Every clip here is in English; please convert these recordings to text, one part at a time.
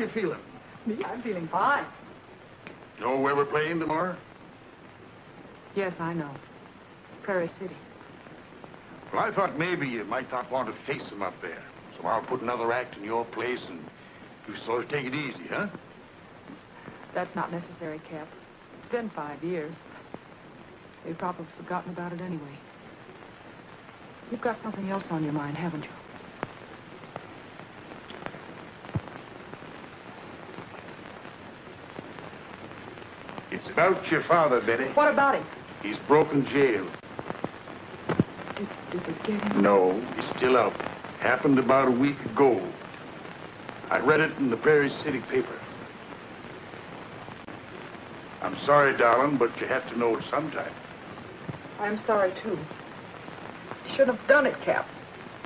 you feeling? Me? I'm feeling fine. You know where we're playing tomorrow? Yes, I know. Prairie City. Well, I thought maybe you might not want to face them up there. So I'll put another act in your place and you sort of take it easy, huh? That's not necessary, Cap. It's been 5 years. They've probably forgotten about it anyway. You've got something else on your mind, haven't you? It's about your father, Betty. What about him? He's broken jail. Did they get him? No, he's still out. Happened about a week ago. I read it in the Prairie City paper. I'm sorry, darling, but you have to know it sometime. I'm sorry, too. You shouldn't have done it, Cap.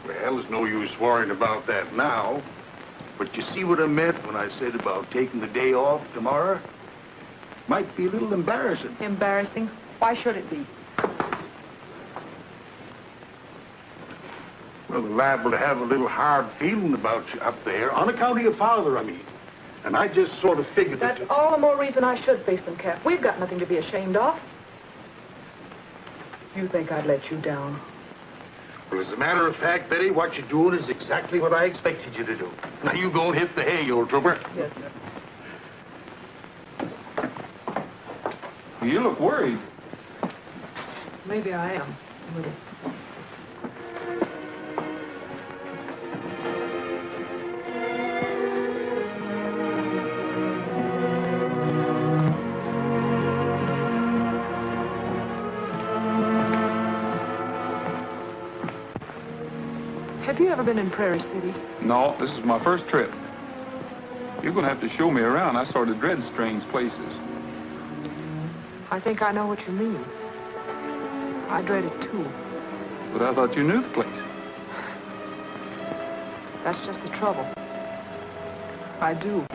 Well, there's no use worrying about that now. But you see what I meant when I said about taking the day off tomorrow? Might be a little embarrassing. Embarrassing? Why should it be? Well, they're liable to have a little hard feeling about you up there, on account of your father, I mean. And I just sort of figured that... That's all the more reason I should face them, Cap. We've got nothing to be ashamed of. You think I'd let you down? Well, as a matter of fact, Betty, what you're doing is exactly what I expected you to do. Now, you go and hit the hay, you old trooper. Yes, sir. You look worried. Maybe I am. A little. Have you ever been in Prairie City? No, this is my first trip. You're going to have to show me around. I sort of dread strange places. I think I know what you mean. I dread it, too. But I thought you knew the place. That's just the trouble. I do.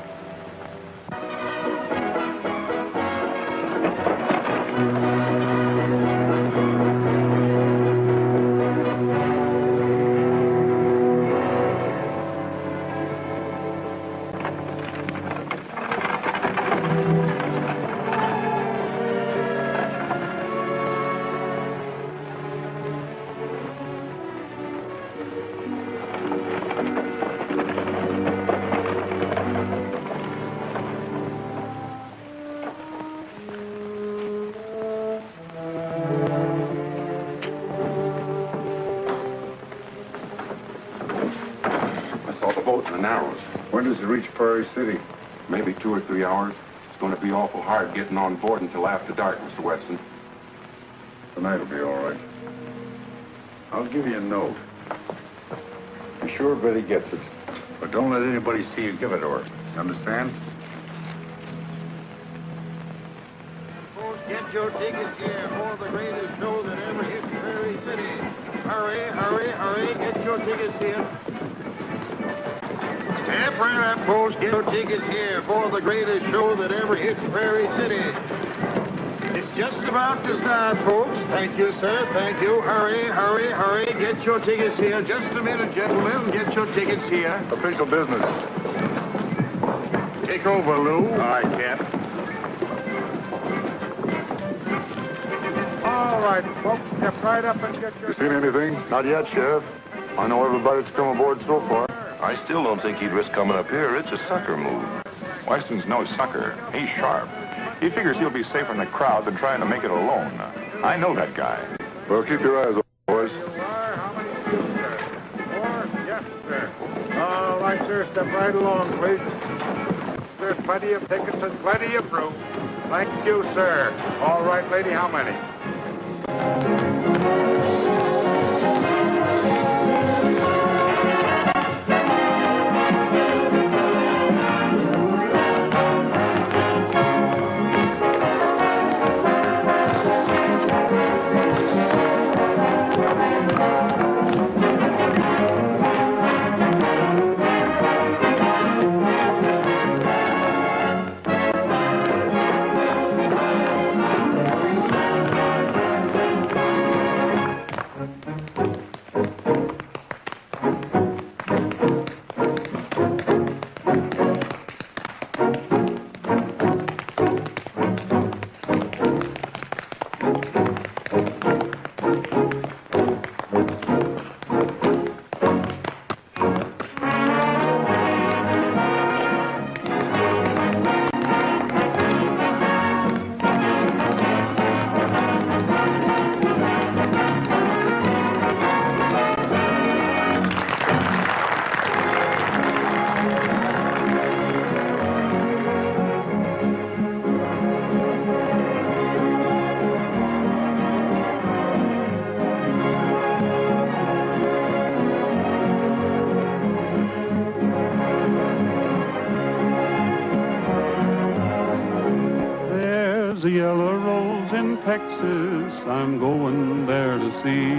When does it reach Prairie City? Maybe 2 or 3 hours. It's going to be awful hard getting on board until after dark, Mr. Weston. Tonight will be all right. I'll give you a note. Be sure Betty gets it. But don't let anybody see you give it to her. Understand? Folks, get your tickets here for the greatest show that ever hit Prairie City. Hurry, hurry, hurry. Get your tickets here. Step right up, folks. Get your tickets here for the greatest show that ever hit Prairie City. It's just about to start, folks. Thank you, sir. Thank you. Hurry, hurry, hurry. Get your tickets here. Just a minute, gentlemen. Get your tickets here. Official business. Take over, Lou. All right, Cap. All right, folks, step right up and get your... You seen anything? Not yet, Sheriff. I know everybody that's come aboard so far. I still don't think he'd risk coming up here. It's a sucker move. Weston's no sucker. He's sharp. He figures he'll be safer in the crowd than trying to make it alone. I know that guy. Well, keep your eyes open, boys. How many of you, sir? 4? Yes, sir. All right, sir, step right along, please. There's plenty of tickets and plenty of room. Thank you, sir. All right, lady, how many? There's a yellow rose in Texas I'm going there to see.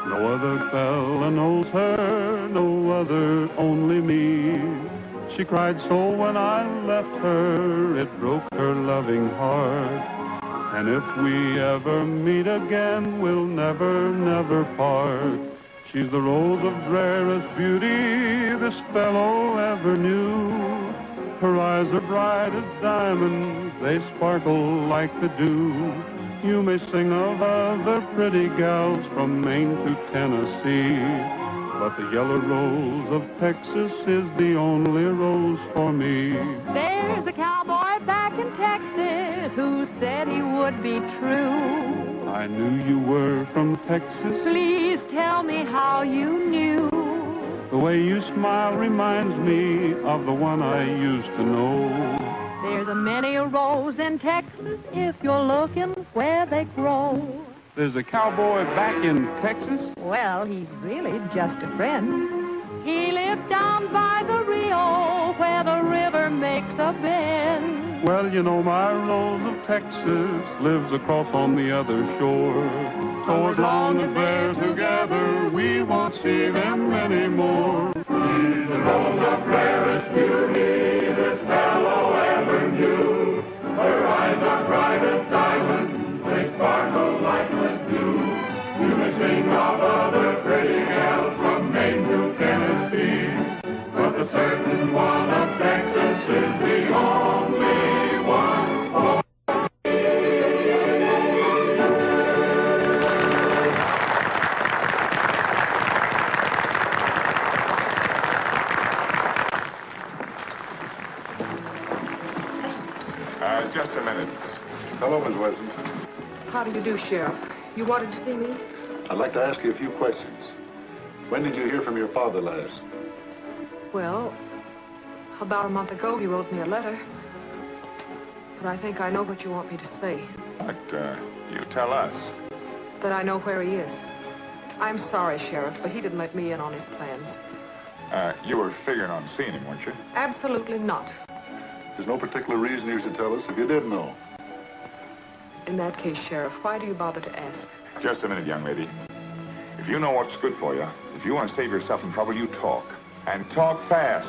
No other fella knows her, no other, only me. She cried so when I left her, it broke her loving heart. And if we ever meet again, we'll never, never part. She's the rose of rarest beauty this fellow ever knew. Her eyes are bright as diamonds, they sparkle like the dew. You may sing of other pretty gals from Maine to Tennessee, but the yellow rose of Texas is the only rose for me. There's a cowboy back in Texas who said he would be true. I knew you were from Texas. Please tell me how you knew. The way you smile reminds me of the one I used to know. There's a many a rose in Texas if you're looking where they grow. There's a cowboy back in Texas? Well, he's really just a friend. He lived down by the Rio where the river makes a bend. Well, you know, my rose of Texas lives across on the other shore. So as long as they're together, we won't see them anymore. She's the rose of rarest beauty this fellow ever knew. Her eyes are bright as diamonds, they sparkle like the dew. You may sing of other pretty gals from Maine to Tennessee, but the certain one of Texas is the only one for Just a minute. Hello, Miss Wesson. How do you do, Sheriff? You wanted to see me? I'd like to ask you a few questions. When did you hear from your father last? Well, about a month ago, he wrote me a letter. But I think I know what you want me to say. But, you tell us. That I know where he is. I'm sorry, Sheriff, but he didn't let me in on his plans. You were figuring on seeing him, weren't you? Absolutely not. There's no particular reason you should tell us if you did know. In that case, Sheriff, why do you bother to ask? Just a minute, young lady. If you know what's good for you, if you want to save yourself from trouble, you talk. And talk fast.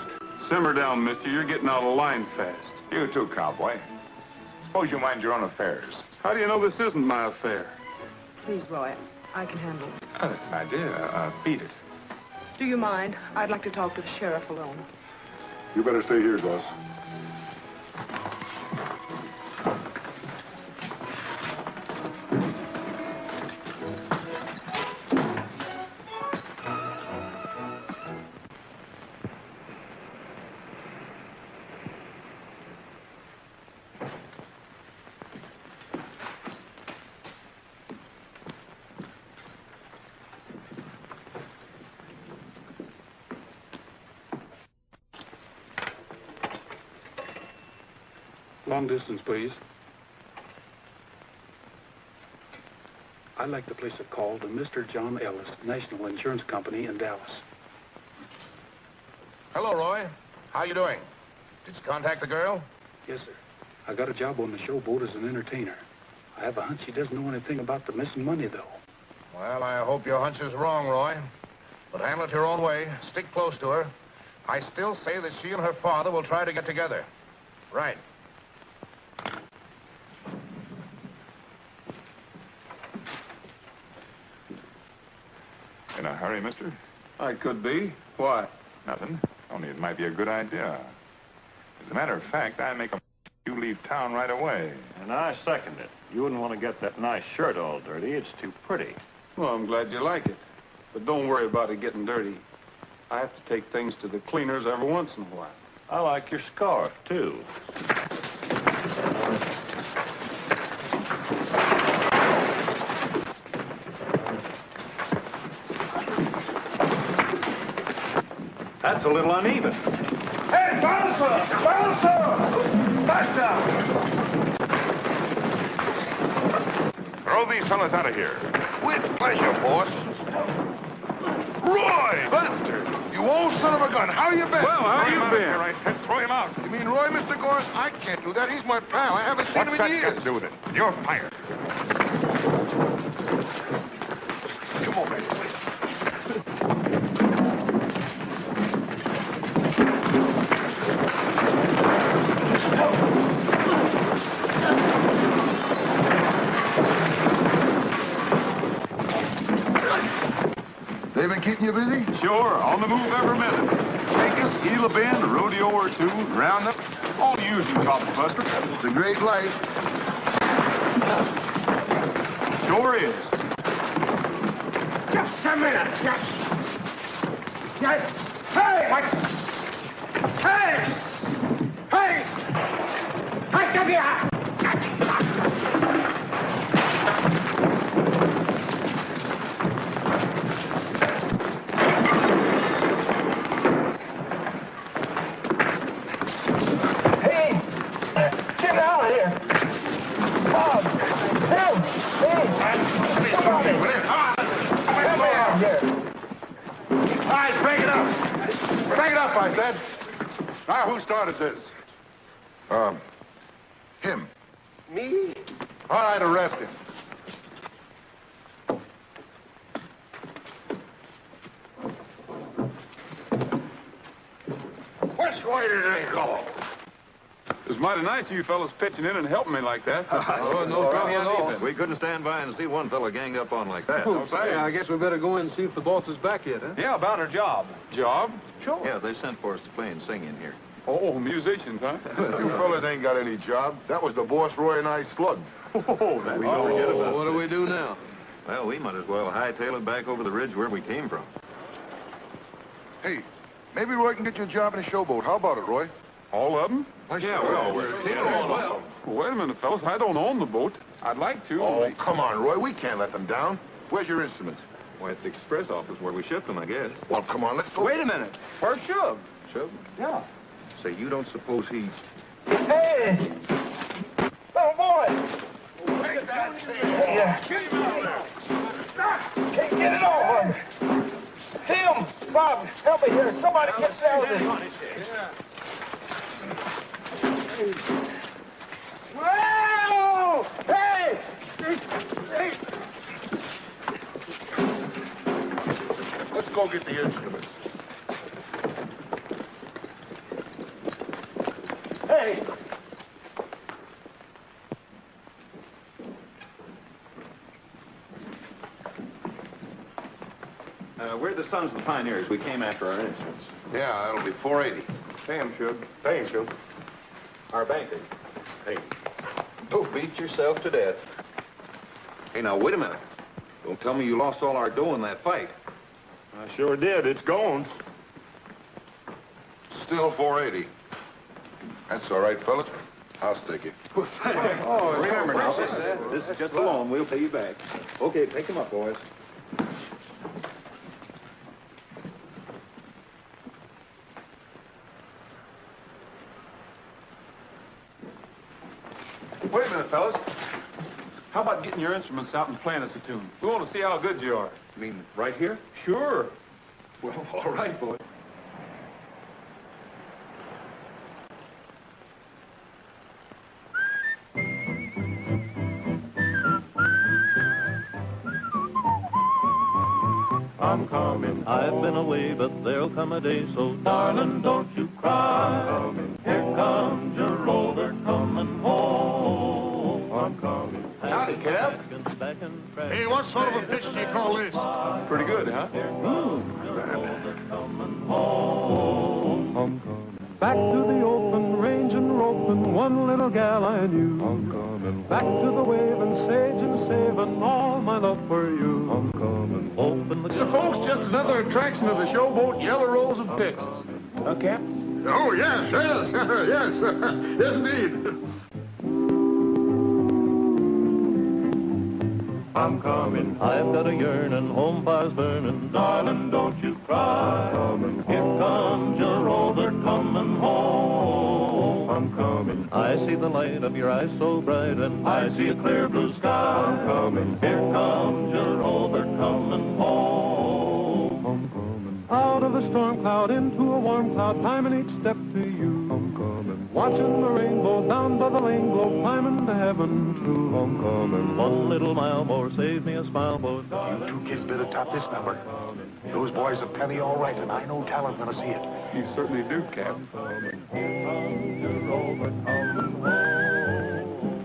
Simmer down, mister. You're getting out of line fast. You too, cowboy. Suppose you mind your own affairs. How do you know this isn't my affair? Please, Roy, I can handle it. That's an idea. Beat it. Do you mind? I'd like to talk to the sheriff alone. You better stay here, Gus. Long distance, please. I'd like to place a call to Mr. John Ellis, National Insurance Company in Dallas. Hello, Roy. How you doing? Did you contact the girl? Yes, sir. I got a job on the Showboat as an entertainer. I have a hunch she doesn't know anything about the missing money, though. Well, I hope your hunch is wrong, Roy. But handle it your own way. Stick close to her. I still say that she and her father will try to get together. Right. In a hurry, mister? I could be. Why? Nothing. Only it might be a good idea. As a matter of fact, I make a you leave town right away. And I second it. You wouldn't want to get that nice shirt all dirty. It's too pretty. Well, I'm glad you like it. But don't worry about it getting dirty. I have to take things to the cleaners every once in a while. I like your scarf, too. That's a little uneven. Hey, bouncer! Bouncer! Back down! Throw these fellas out of here. With pleasure, boss. Roy! Buster! You old son of a gun. How you been? Well, how you been? Here, I said, throw him out. You mean Roy, Mr. Gorse? I can't do that. He's my pal. I haven't seen What's him that in got years. to do with it? You're fired. Come on, baby. They've been keeping you busy? Sure, on the move every minute. Take us, heel a bend, a rodeo or two, round up. All the usual trouble, Buster. It's a great life. Sure is. Just a minute. Yes. Yes. Hey! What? Hey! Hey! Hey, come here! Hey! Get out of here! Bob! Help! Hey! Come on in! Come out here! All right, break it up. Break it up, I said. Now, who started this? Him. Me? All right, arrest him. Which way did they go? It was mighty nice of you fellas pitching in and helping me like that. Oh, no trouble at all. We couldn't stand by and see one fella ganged up on like that. Oh, No, say, sir. I guess we better go in and see if the boss is back yet, huh? Yeah, about her job. Job? Sure. Yeah, they sent for us to play and sing in here. Oh, musicians, huh? You fellas ain't got any job. That was the boss Roy and I slugged. Oh, that We don't forget about what it. do we do now? Well, we might as well hightail it back over the ridge where we came from. Hey, maybe Roy can get you a job in a showboat. How about it, Roy? All of them? Yeah, well, Well, wait a minute, fellas. I don't own the boat. I'd like to. Oh, come on, Roy. We can't let them down. Where's your instruments? Why, at the express office where we shipped them, I guess. Well, come on, let's go. Wait a minute. Where's Shub? Shove? Yeah. Say, you don't suppose he's... Hey! Oh, boy! Hey, Can't get it over. Tim! Bob, help me here. Somebody get down this. Whoa! Hey! Hey! Let's go get the instruments. Hey! We're the Sons of the Pioneers. We came after our instruments. Yeah, that'll be 480. Pay him, Shub. Pay him, Shub. Our banker. Hey. Don't beat yourself to death. Hey, now, wait a minute. Don't tell me you lost all our dough in that fight. I sure did. It's gone. Still 480. That's all right, fellas. I'll stake it. Oh, remember now, this is just a loan. We'll pay you back. Okay, pick him up, boys. Wait a minute, fellas. How about getting your instruments out and playing us a tune? We want to see how good you are. You mean right here? Sure. Well, all right, boy. I'm coming. I've been away, but there'll come a day, so darling, don't you cry. I'm coming. Here comes your rover coming home. I'm coming. Howdy, Kev. Hey, what sort of a pitch do you call this? Pretty good, huh? I'm coming. Back to the open range and roping, one little gal I knew. I'm coming. Back to the waving sage and saving all my love for you. I'm coming. Open the So, folks, just another attraction of the Showboat Yellow Rose of Texas. Huh, Cap? Oh, yes, yes, yes, indeed. I'm coming. I've got a yearning, home fire's burning. Darling, don't you cry. Coming. Here comes your rover coming home. I'm coming. I see the light of your eyes so bright, and I see a clear blue sky. I'm coming. Here comes your rover coming home. I'm coming. Out of a storm cloud into a warm cloud, climbing each step to you. Homecoming. Watching the rainbow down by the lane glow, climbing to heaven too. Homecoming. One little mile more saves me a smile, boat. You two kids better top this number. Those boys are plenty all right, and I know talent when I see it. You certainly do, Cap.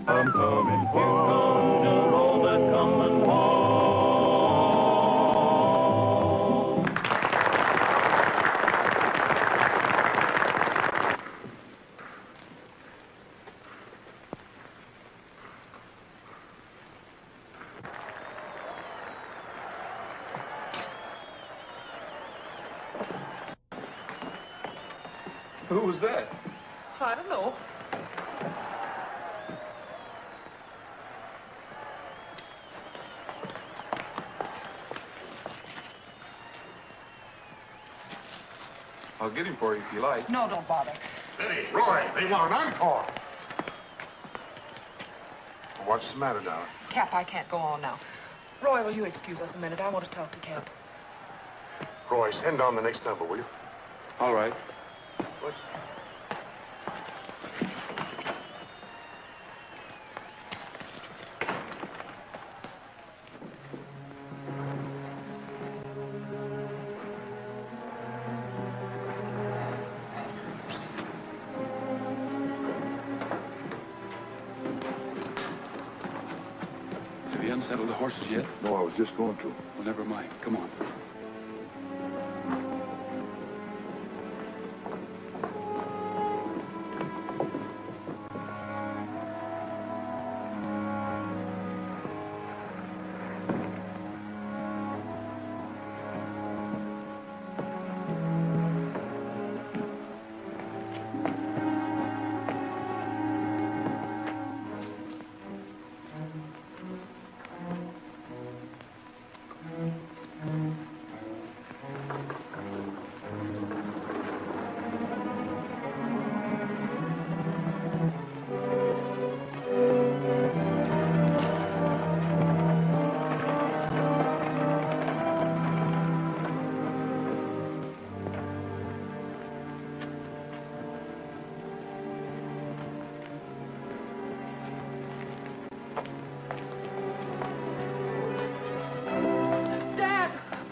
I'm coming. Here comes your Robert coming home. Who was that? I don't know. I'll get him for you if you like. No, don't bother. Betty, Roy, they want an encore. What's the matter now? Cap, I can't go on now. Roy, will you excuse us a minute? I want to talk to Cap. Roy, send on the next number, will you? All right. What's... Have you unsaddled the horses yet? No, I was just going to. Well, never mind. Come on.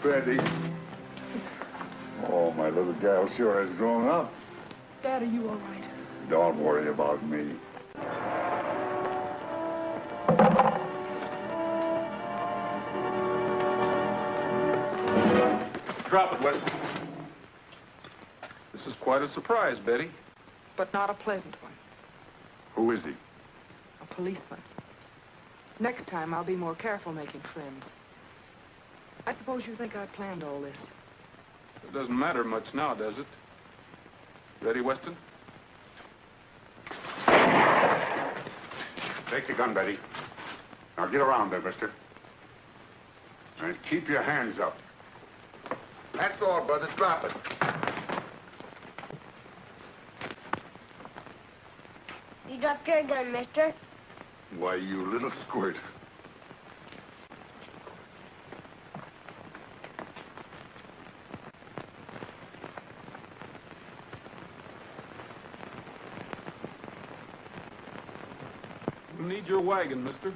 Betty. Oh, my little gal sure has grown up. Dad, are you all right? Don't worry about me. Drop it, Weston. This is quite a surprise, Betty. But not a pleasant one. Who is he? A policeman. Next time, I'll be more careful making friends. I suppose you think I planned all this. It doesn't matter much now, does it? Ready, Weston? Take the gun, Betty. Now get around there, mister. And keep your hands up. That's all, brother. Drop it. You dropped your gun, mister. Why, you little squirt. We need your wagon, mister.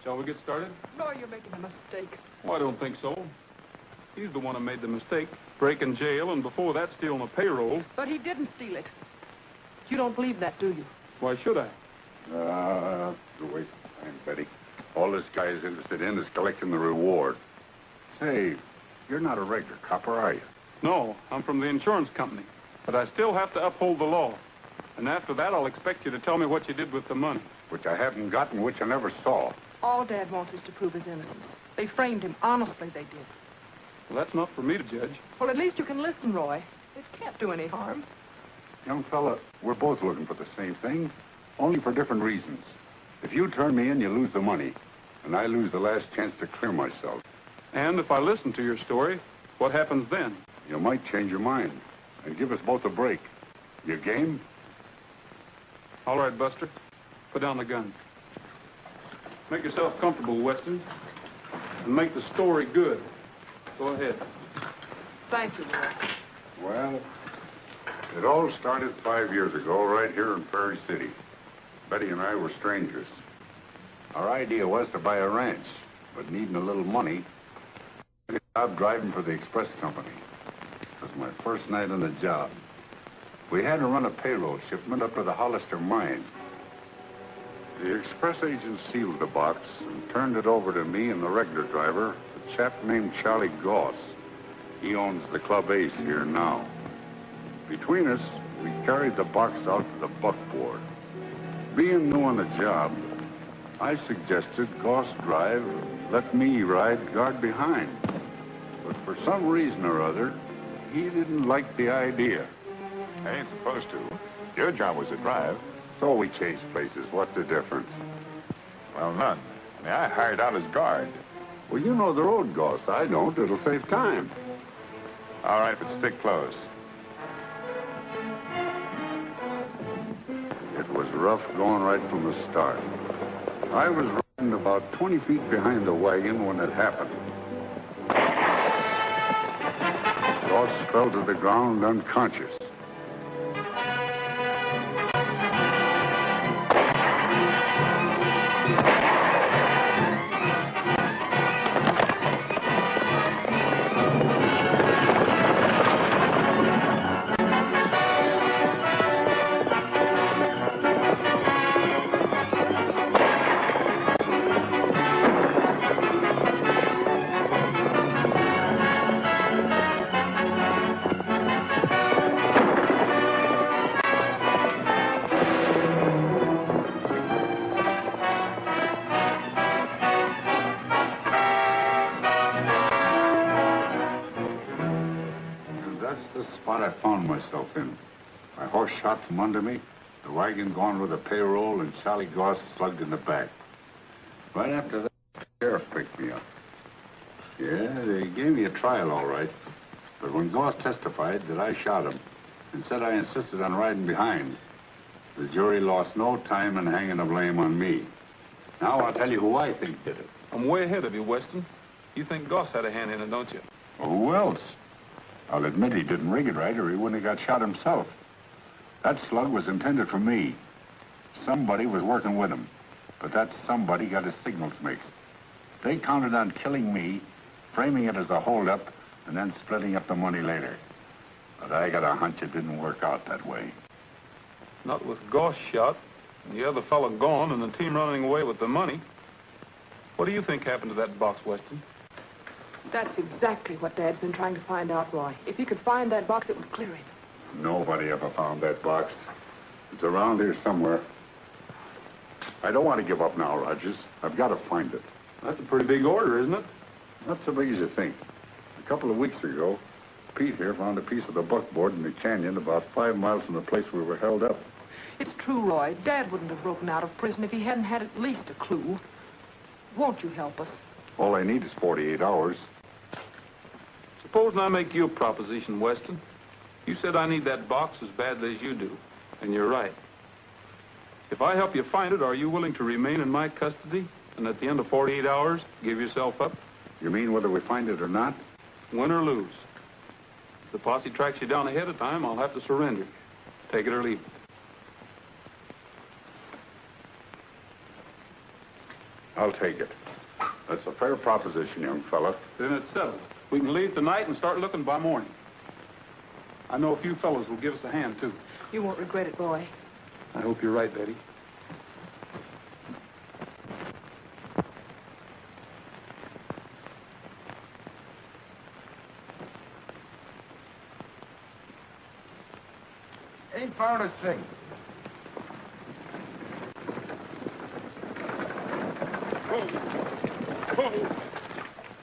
Shall we get started? No, you're making a mistake. Oh, I don't think so. He's the one who made the mistake, breaking jail, and before that, stealing a payroll. But he didn't steal it. You don't believe that, do you? Why should I? Wait a time, Betty. All this guy is interested in is collecting the reward. Say, you're not a regular copper, are you? No, I'm from the insurance company. But I still have to uphold the law. And after that, I'll expect you to tell me what you did with the money. Which I haven't gotten, which I never saw. All Dad wants is to prove his innocence. They framed him. Honestly, they did. Well, that's not for me to judge. Well, at least you can listen, Roy. It can't do any harm. Young fella, we're both looking for the same thing, only for different reasons. If you turn me in, you lose the money, and I lose the last chance to clear myself. And if I listen to your story, what happens then? You might change your mind and give us both a break. You game? All right, Buster. Put down the gun. Make yourself comfortable, Weston, and make the story good. Go ahead. Thank you, Roy. Well, it all started 5 years ago right here in Prairie City. Betty and I were strangers. Our idea was to buy a ranch, but needing a little money, I got a job driving for the express company. It was my first night on the job. We had to run a payroll shipment up to the Hollister mine. The express agent sealed the box and turned it over to me and the regular driver, a chap named Charlie Goss. He owns the Club Ace here now. Between us, we carried the box out to the buckboard. Being new on the job, I suggested Goss drive, let me ride guard behind. But for some reason or other, he didn't like the idea. I ain't supposed to. Your job was to drive. So we changed places. What's the difference? Well, none. I hired out as guard. Well, you know the road, Goss. I don't. It'll save time. All right, but stick close. It was rough going right from the start. I was riding about 20 feet behind the wagon when it happened. Goss fell to the ground unconscious. I found myself in. My horse shot from under me, the wagon gone with the payroll, and Charlie Goss slugged in the back. Right after that, the sheriff picked me up. Yeah, they gave me a trial, all right. But when Goss testified that I shot him and said I insisted on riding behind, the jury lost no time in hanging the blame on me. Now I'll tell you who I think did it. I'm way ahead of you, Weston. You think Goss had a hand in it, don't you? Well, who else? I'll admit he didn't rig it right, or he wouldn't have got shot himself. That slug was intended for me. Somebody was working with him, but that somebody got his signals mixed. They counted on killing me, framing it as a holdup, and then splitting up the money later. But I got a hunch it didn't work out that way. Not with Goss shot, and the other fellow gone, and the team running away with the money. What do you think happened to that box, Weston? That's exactly what Dad's been trying to find out, Roy. If he could find that box, it would clear him. Nobody ever found that box. It's around here somewhere. I don't want to give up now, Rogers. I've got to find it. That's a pretty big order, isn't it? Not so big as you think. A couple of weeks ago, Pete here found a piece of the buckboard in the canyon about 5 miles from the place we were held up. It's true, Roy. Dad wouldn't have broken out of prison if he hadn't had at least a clue. Won't you help us? All I need is 48 hours. Supposing I make you a proposition, Weston. You said I need that box as badly as you do, and you're right. If I help you find it, are you willing to remain in my custody and at the end of 48 hours, give yourself up? You mean whether we find it or not? Win or lose. If the posse tracks you down ahead of time, I'll have to surrender. Take it or leave it. I'll take it. That's a fair proposition, young fella. Then it's settled. We can leave tonight and start looking by morning. I know a few fellows will give us a hand, too. You won't regret it, Roy. I hope you're right, Betty. Ain't found a thing.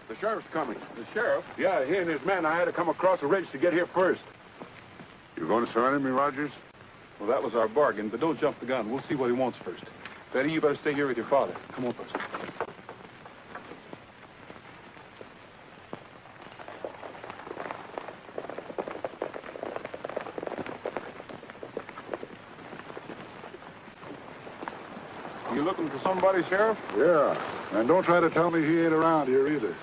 The sheriff's coming. The sheriff? Yeah, he and his men. I had to come across the ridge to get here first. You going to surrender me, Rogers? Well, that was our bargain, but don't jump the gun. We'll see what he wants first. Betty, you better stay here with your father. Come on, folks. You looking for somebody, Sheriff? Yeah. And don't try to tell me he ain't around here either.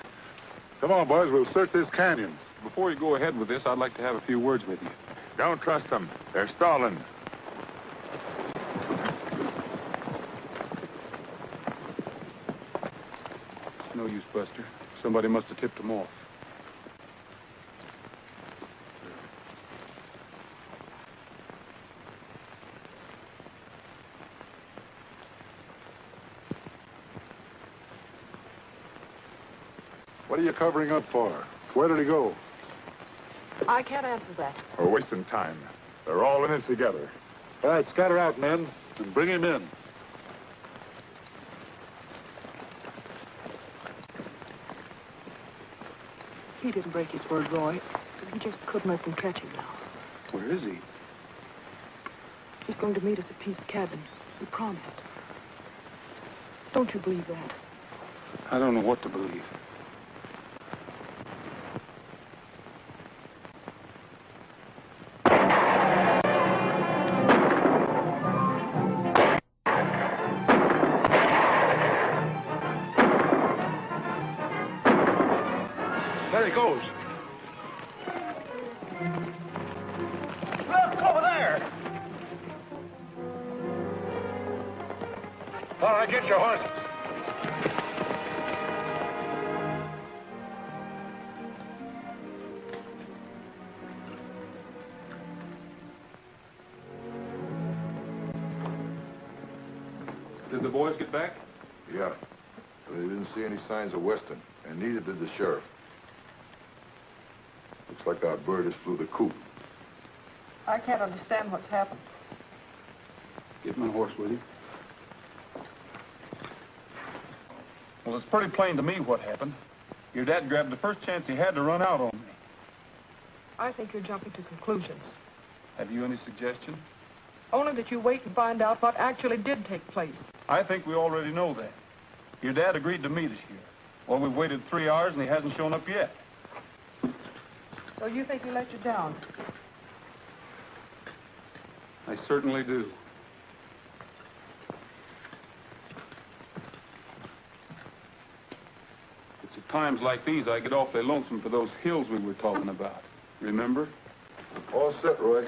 Come on, boys. We'll search this canyon. before you go ahead with this, I'd like to have a few words with you. Don't trust them. They're stalling. No use, Buster. Somebody must have tipped them off. What are you covering up for? Where did he go? I can't answer that. We're wasting time. They're all in it together. All right, scatter out, men, and bring him in. He didn't break his word, Roy. He just couldn't let them catch him now. Where is he? He's going to meet us at Pete's cabin. He promised. Don't you believe that? I don't know what to believe. There he goes. Look, over there. All right, get your horses. Did the boys get back? Yeah. But they didn't see any signs of Weston, and neither did the sheriff. Looks like our bird has flew the coop. I can't understand what's happened. Get my horse with you. Well, it's pretty plain to me what happened. Your dad grabbed the first chance he had to run out on me. I think you're jumping to conclusions. Have you any suggestion? Only that you wait and find out what actually did take place. I think we already know that. Your dad agreed to meet us here. Well, we've waited 3 hours and he hasn't shown up yet. So you think he let you down? I certainly do. It's at times like these I get awfully lonesome for those hills we were talking about. Remember? All set, Roy.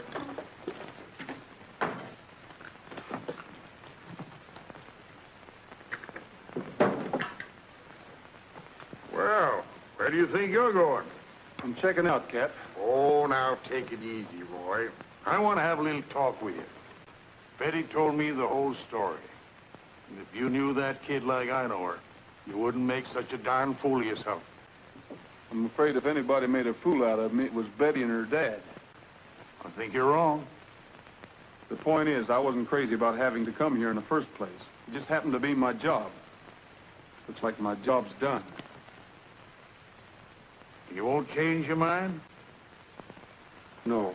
Well, where do you think you're going? I'm checking out, Cap. Oh, now take it easy, Roy. I want to have a little talk with you. Betty told me the whole story. And if you knew that kid like I know her, you wouldn't make such a darn fool of yourself. I'm afraid if anybody made a fool out of me, it was Betty and her dad. I think you're wrong. The point is, I wasn't crazy about having to come here in the first place. It just happened to be my job. Looks like my job's done. You won't change your mind? No.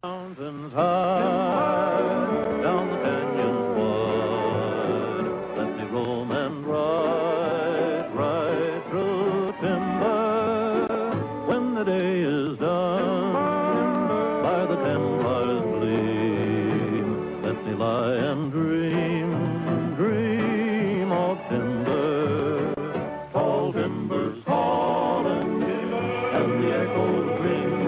Mountains high, down the canyons wide, let me roam and ride, ride through timber. When the day is done, by the Templars gleam, let me lie and dream, dream of timber. Tall timbers calling, and the echoes ring.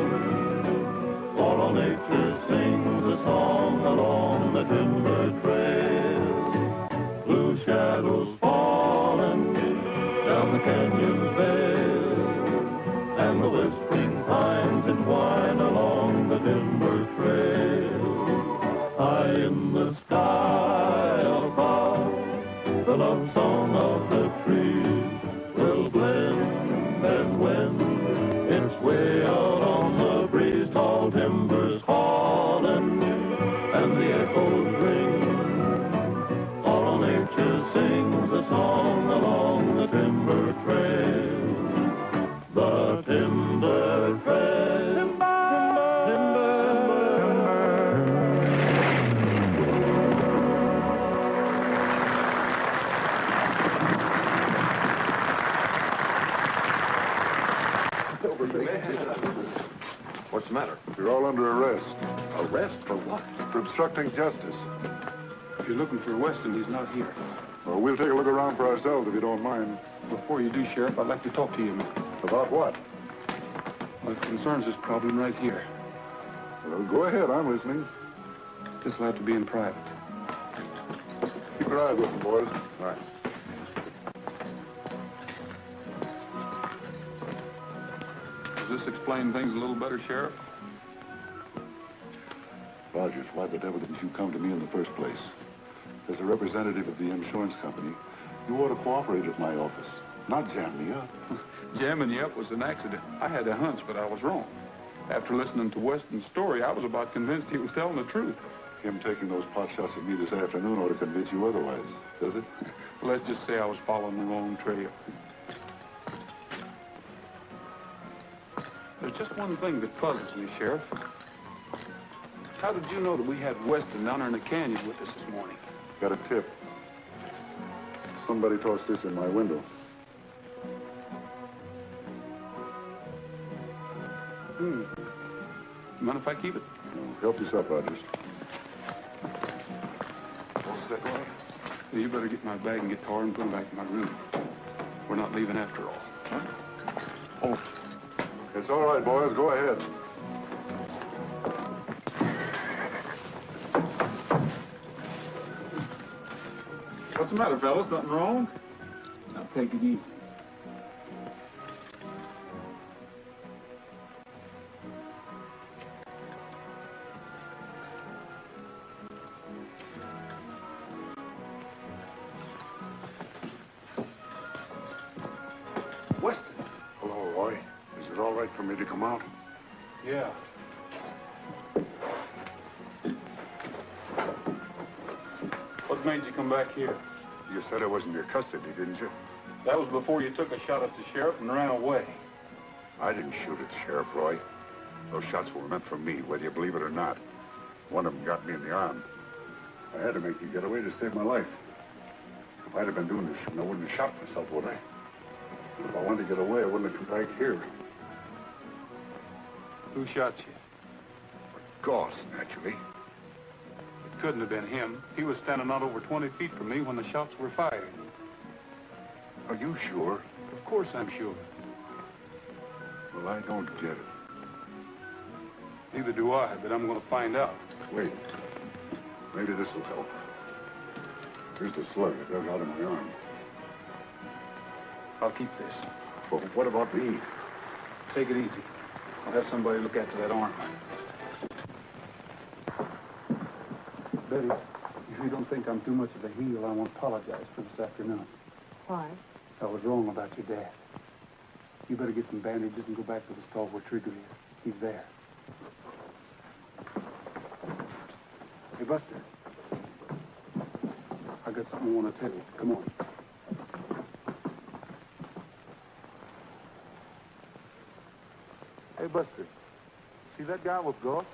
For all nature sings a song along the timber trails. Blue shadows falling down the canyon's vale, and the whispering pines entwine along the timber trails. High in the sky above, the love song of the trees will blend, and when it's way out on the breeze, tall timbers calling, and the echoes ring. All nature sings a song along the timber trail. The timber trail. What's the matter? You're all under arrest. Arrest for what? For obstructing justice. If you're looking for Weston, he's not here. Well, we'll take a look around for ourselves if you don't mind. Before you do, Sheriff, I'd like to talk to you a minute. About what? Well, it concerns this problem right here. Well, go ahead. I'm listening. This will have to be in private. Keep your eyes open, boys. All right. Does this explain things a little better, Sheriff? Rogers, why the devil didn't you come to me in the first place? As a representative of the insurance company, you ought to cooperate at my office, not jam me up. Jamming you up was an accident. I had a hunch, but I was wrong. After listening to Weston's story, I was about convinced he was telling the truth. Him taking those pot shots at me this afternoon ought to convince you otherwise, does it? Well, let's just say I was following the wrong trail. There's just one thing that puzzles me, Sheriff. How did you know that we had Weston down there in the canyon with us this morning? Got a tip. Somebody tossed this in my window. You mind if I keep it? No, help yourself, Rogers. What's that, Roy? You better get my bag and guitar and put them back in my room. We're not leaving after all. Huh? Oh. It's all right, boys. Go ahead. What's the matter, fellas? Something wrong? Now, take it easy. Weston. Hello, Roy. Is it all right for me to come out? Yeah. What made you come back here? You said I was in your custody, didn't you? That was before you took a shot at the sheriff and ran away. I didn't shoot at the sheriff, Roy. Those shots were meant for me, whether you believe it or not. One of them got me in the arm. I had to make you get away to save my life. If I'd have been doing this shooting, I wouldn't have shot myself, would I? If I wanted to get away, I wouldn't have come back here. Who shot you? Goss, naturally. It couldn't have been him. He was standing not over 20 feet from me when the shots were fired. Are you sure? Of course I'm sure. Well, I don't get it. Neither do I, but I'm going to find out. Wait. Maybe this will help. Here's the slug I dug out of my arm. I'll keep this. Well, what about me? Take it easy. I'll have somebody look after that arm. Betty, if you don't think I'm too much of a heel, I want to apologize for this afternoon. Why? I was wrong about your dad. You better get some bandages and go back to the stall where Trigger is. He's there. Hey, Buster. I got something I want to tell you. Come on. Hey, Buster. See that guy with Goss?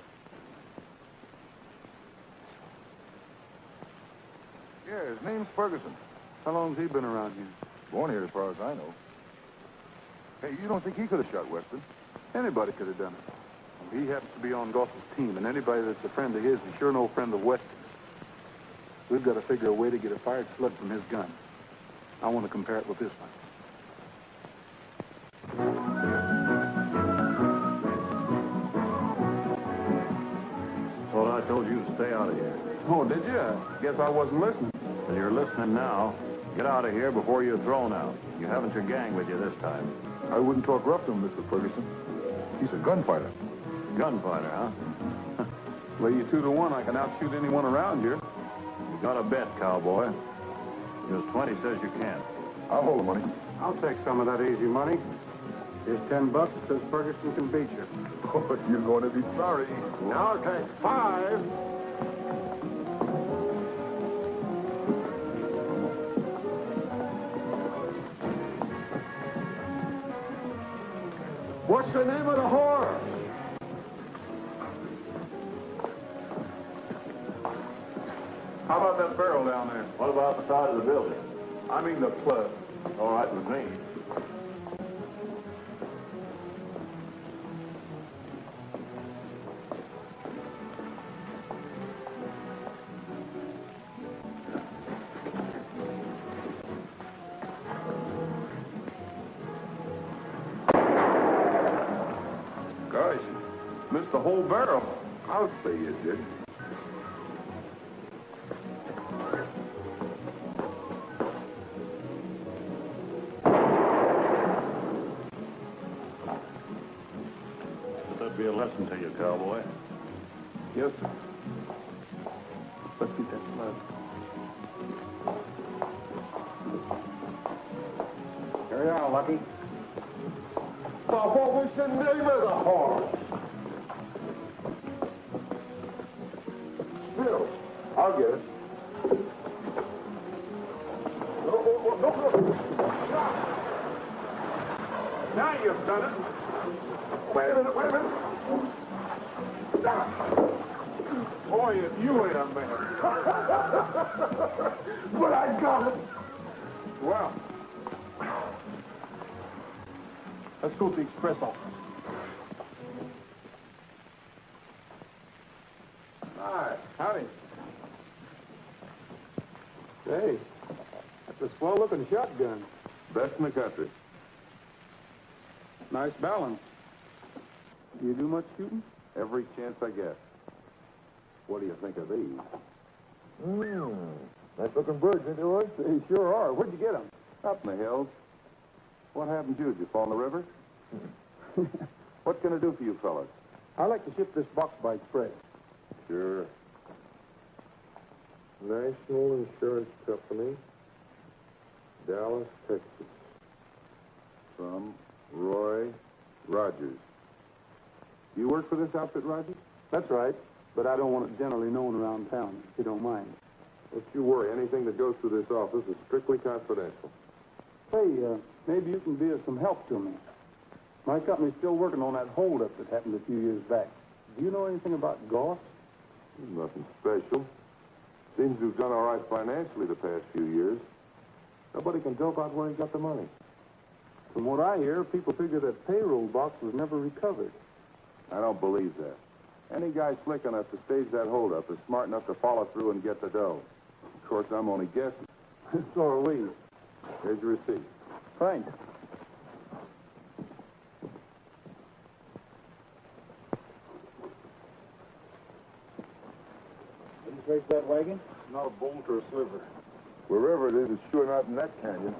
Yeah, his name's Ferguson. How long's he been around here? Born here as far as I know. Hey, you don't think he could have shot Weston? Anybody could have done it. He happens to be on Goss's team, and anybody that's a friend of his is sure no friend of Weston's. We've got to figure a way to get a fired slug from his gun. I want to compare it with this one. Well, I told you to stay out of here. Oh, did you? I guess I wasn't listening. Well, you're listening now. Get out of here before you're thrown out. You haven't your gang with you this time. I wouldn't talk rough to him, Mr. Ferguson. He's a gunfighter. Gunfighter, huh? Lay you 2 to 1, I can outshoot anyone around here. You got a bet, cowboy. Because 20 says you can't. I'll hold the money. I'll take some of that easy money. Here's $10 that says Ferguson can beat you. Oh, you're going to be sorry. Now I'll take 5. What's the name of the whore? How about that barrel down there? What about the side of the building? I mean the plug. All right with me. whole barrel. I'll say you did. That'd be a lesson to you, cowboy. Yes, sir. Let's get that blood. Carry on, Lucky. Now, what was the name of the horse? Bill. I'll get it. Now you've done it. Wait a minute. Boy, if you ain't a man. But I got it. Well, let's go to the express office. Hi. Howdy. Hey, that's a swell-looking shotgun. Best in the country. Nice balance. Do you do much shooting? Every chance I get. What do you think of these? Nice looking birds, ain't they, Roy? They sure are. Where'd you get them? Up in the hills. What happened to you? Did you fall in the river? What can I do for you fellas? I'd like to ship this box by express. Sure. National Insurance Company, Dallas, Texas. From Roy Rogers. You work for this outfit, Rogers? That's right, but I don't want it generally known around town, if you don't mind. Don't you worry. Anything that goes through this office is strictly confidential. Hey, maybe you can be of some help to me. My company's still working on that holdup that happened a few years back. Do you know anything about Goss? Nothing special. Seems we've done all right financially the past few years. Nobody can dope out where he got the money. From what I hear, people figure that payroll box was never recovered. I don't believe that. Any guy slick enough to stage that holdup is smart enough to follow through and get the dough. Of course, I'm only guessing. So are we. Here's your receipt. Thanks. Did you trace that wagon? Not a bolt or a sliver. Wherever it is, it's sure not in that canyon.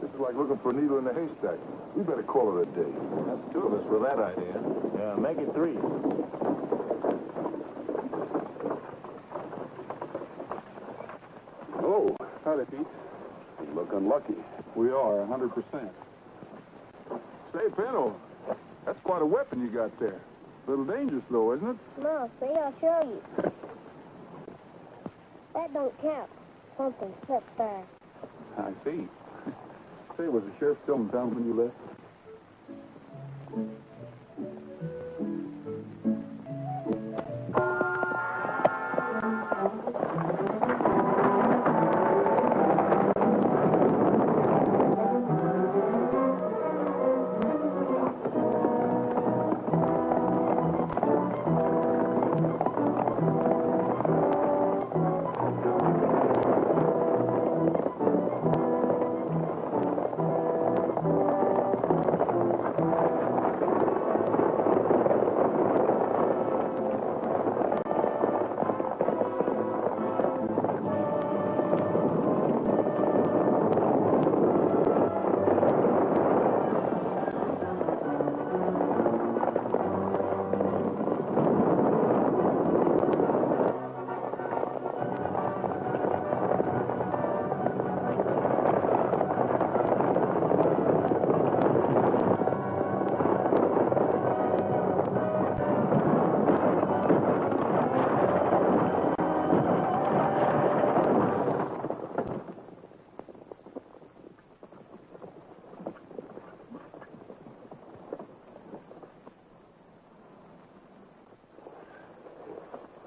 This is like looking for a needle in a haystack. We better call it a day. That's two of us for that idea. Yeah, make it three. Oh, howdy, Pete. You look unlucky. We are, 100%. Say, Pinto, that's quite a weapon you got there. A little dangerous, though, isn't it? No, see, I'll show you. That don't count. Something slipped there. I see. Say, was the sheriff still in town when you left?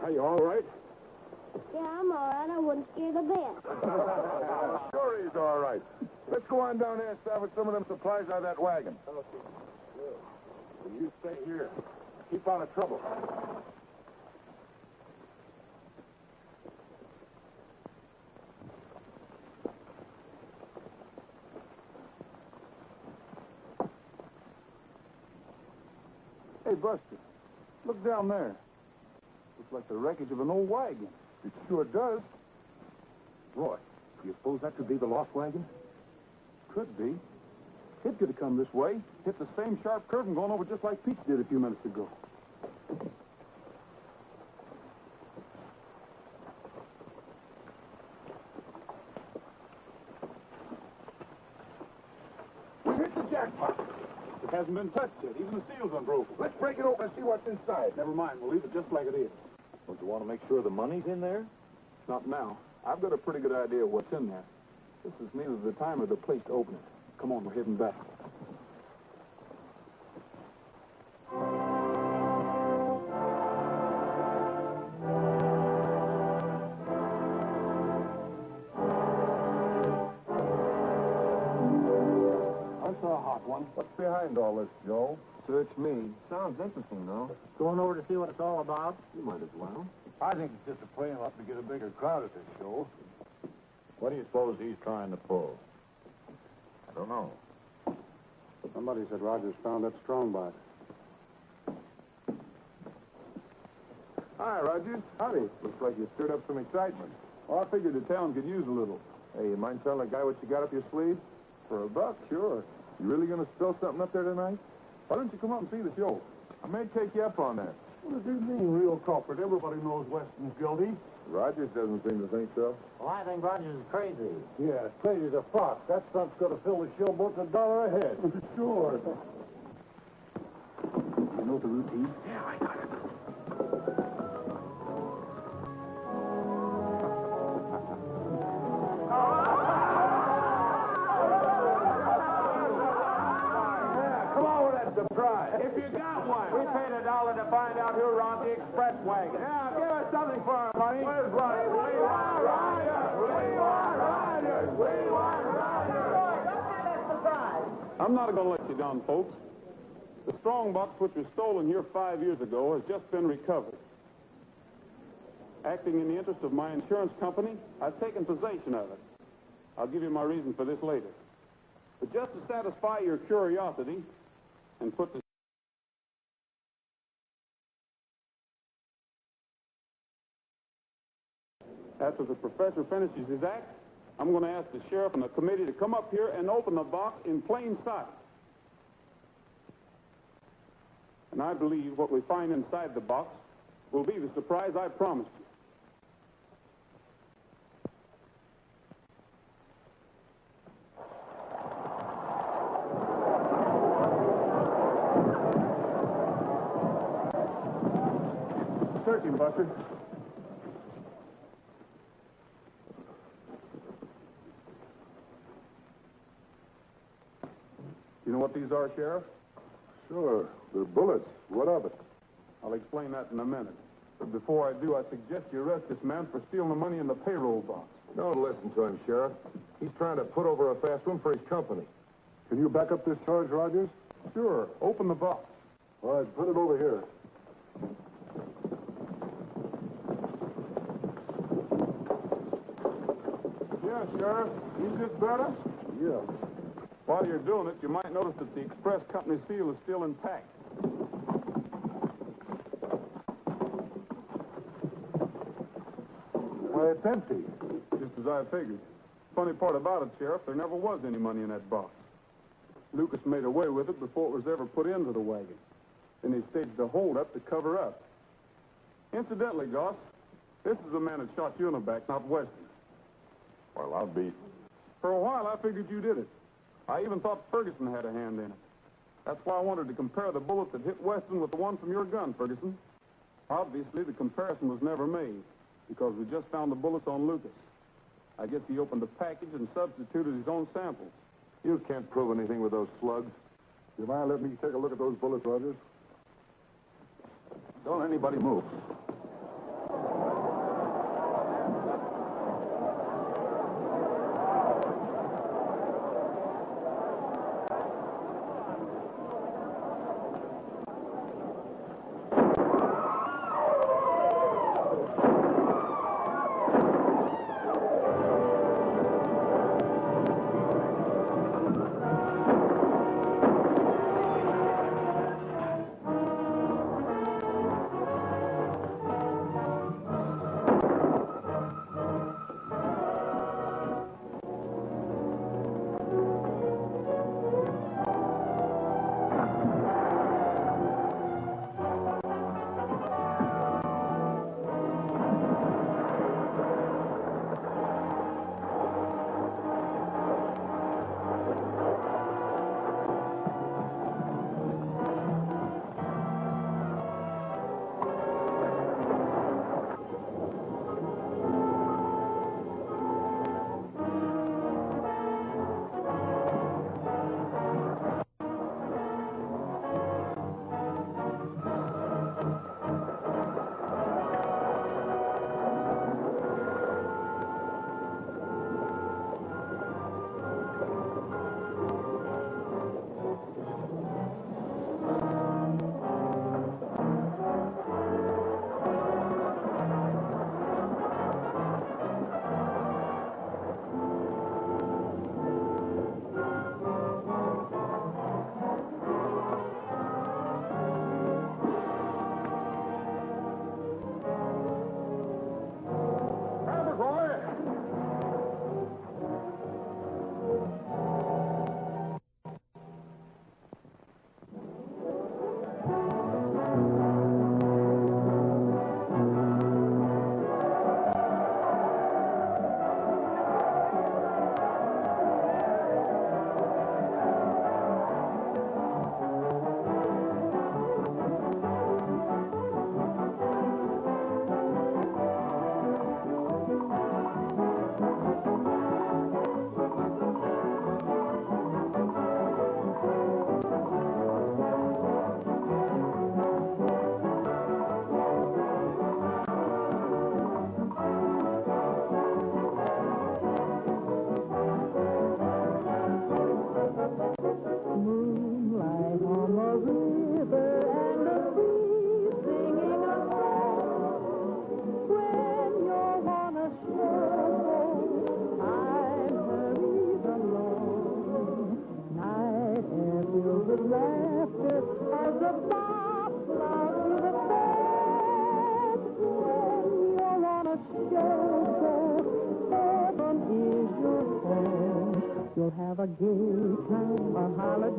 Are you all right? Yeah, I'm all right. I wasn't scared a bit. Sure he's all right. Let's go on down there and salvage some of them supplies out of that wagon. You stay here. Keep out of trouble. Hey, Buster, Look down there. Looks like the wreckage of an old wagon. It sure does. Roy, do you suppose that could be the lost wagon? Could be. It could have come this way. Hit the same sharp curve and gone over just like Pete did a few minutes ago. We hit the jackpot. It hasn't been touched yet. Even the seal's unbroken. Let's break it open and see what's inside. Never mind. We'll leave it just like it is. Don't you want to make sure the money's in there? Not now. I've got a pretty good idea of what's in there. This is neither the time or the place to open it. Come on, we're heading back. I saw a hot one. What's behind all this, Joe? Search me. Sounds interesting, though. Going over to see what it's all about? You might as well. I think it's just a play up to get a bigger crowd at this show. What do you suppose he's trying to pull? I don't know. Somebody said Rogers found that strong box. Hi, Rogers. Howdy. Looks like you stirred up some excitement. Well, I figured the town could use a little. Hey, you mind telling a guy what you got up your sleeve? For $1, sure. You really going to spill something up there tonight? Why don't you come up and see the show? I may take you up on that. What does he mean, real culprit? Everybody knows Weston's guilty. Rogers doesn't seem to think so. Well, I think Rogers is crazy. Yeah, crazy as a fox. That stunt's going to fill the showboat $1 a head. Sure. You know the routine? Yeah, I got it. If you got one. We paid $1 to find out who robbed the express wagon. Yeah, give us something for our money. Where's Rogers? We want Rogers! We want Rogers! We want Rogers! Don't have that surprise. I'm not going to let you down, folks. The strong box, which was stolen here 5 years ago, has just been recovered. Acting in the interest of my insurance company, I've taken possession of it. I'll give you my reason for this later. But just to satisfy your curiosity and put the After the professor finishes his act, I'm going to ask the sheriff and the committee to come up here and open the box in plain sight. And I believe what we find inside the box will be the surprise I promised you. Search him, Buster. You know what these are, Sheriff? Sure. They're bullets. What of it? I'll explain that in a minute. But before I do, I suggest you arrest this man for stealing the money in the payroll box. Don't listen to him, Sheriff. He's trying to put over a fast one for his company. Can you back up this charge, Rogers? Sure. Open the box. All right, put it over here. Yeah, Sheriff. Is this better? Yeah. While you're doing it, you might notice that the express company seal is still intact. Why, it's empty. Just as I figured. Funny part about it, Sheriff, there never was any money in that box. Lucas made away with it before it was ever put into the wagon. Then he staged a holdup to cover up. Incidentally, Goss, this is the man that shot you in the back, not Weston. Well, I'll be. For a while, I figured you did it. I even thought Ferguson had a hand in it. That's why I wanted to compare the bullet that hit Weston with the one from your gun, Ferguson. Obviously, the comparison was never made, because we just found the bullets on Lucas. I guess he opened the package and substituted his own samples. You can't prove anything with those slugs. You mind letting me take a look at those bullets, Rogers? Don't anybody move.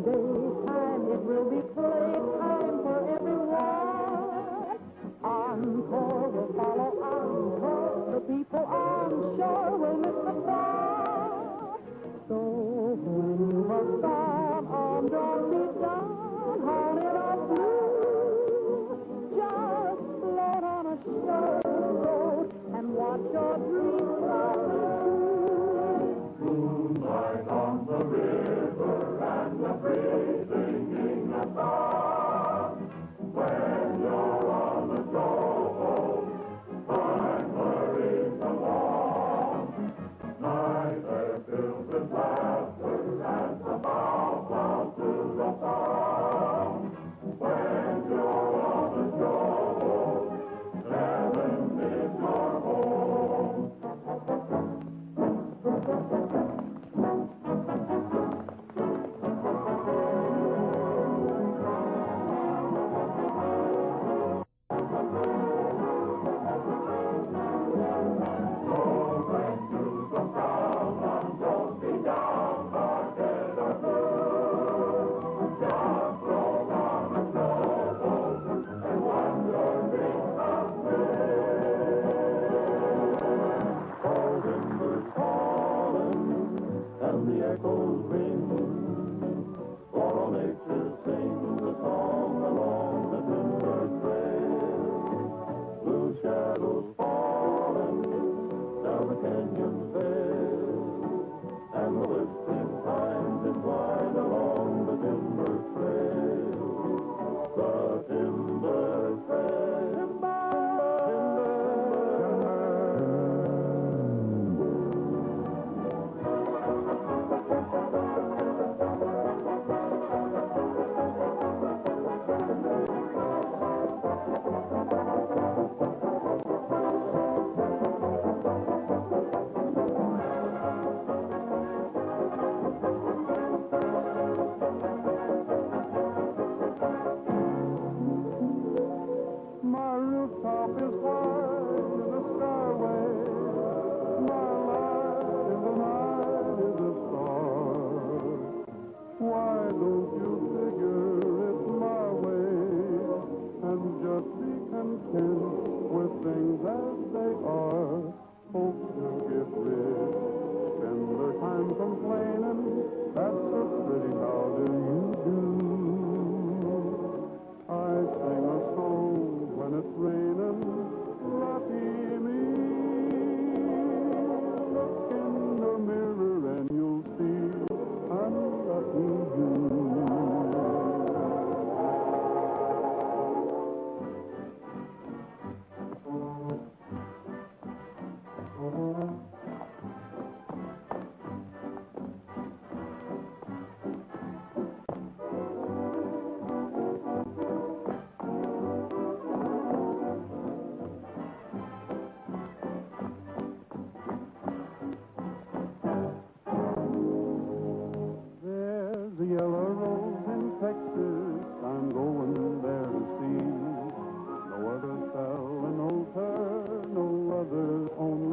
daytime, it will be playtime for everyone. Encore will follow encore. The people on shore will miss the fun. So when you must down on Dorothy Down, haul it up blue. Just float on a showboat and watch your dreams come true. Moonlight on the river and the breeze singing a song. When you're on the showboat, time hurries along. Night air filled with laughter and the bow bows to the song. When you're on the showboat, heaven is your home. And the echoes ring, for all nature sings a song along the timber trail. Blue shadows falling down the canyon's vale, and the whispering pines entwine along the timber trail. The timber trail. My rooftop is white in the skyway. My light in the night is a star. Why don't you figure it's my way and just be content with things as they are? Folks who get rich spend their time complaining. That's so pretty, how do you do? I sing a song when it's raining. Lucky me. Look in the mirror and you'll see I'm lucky you. There's a yellow rose in Texas I'm going there to see. No other fella knows her, no other only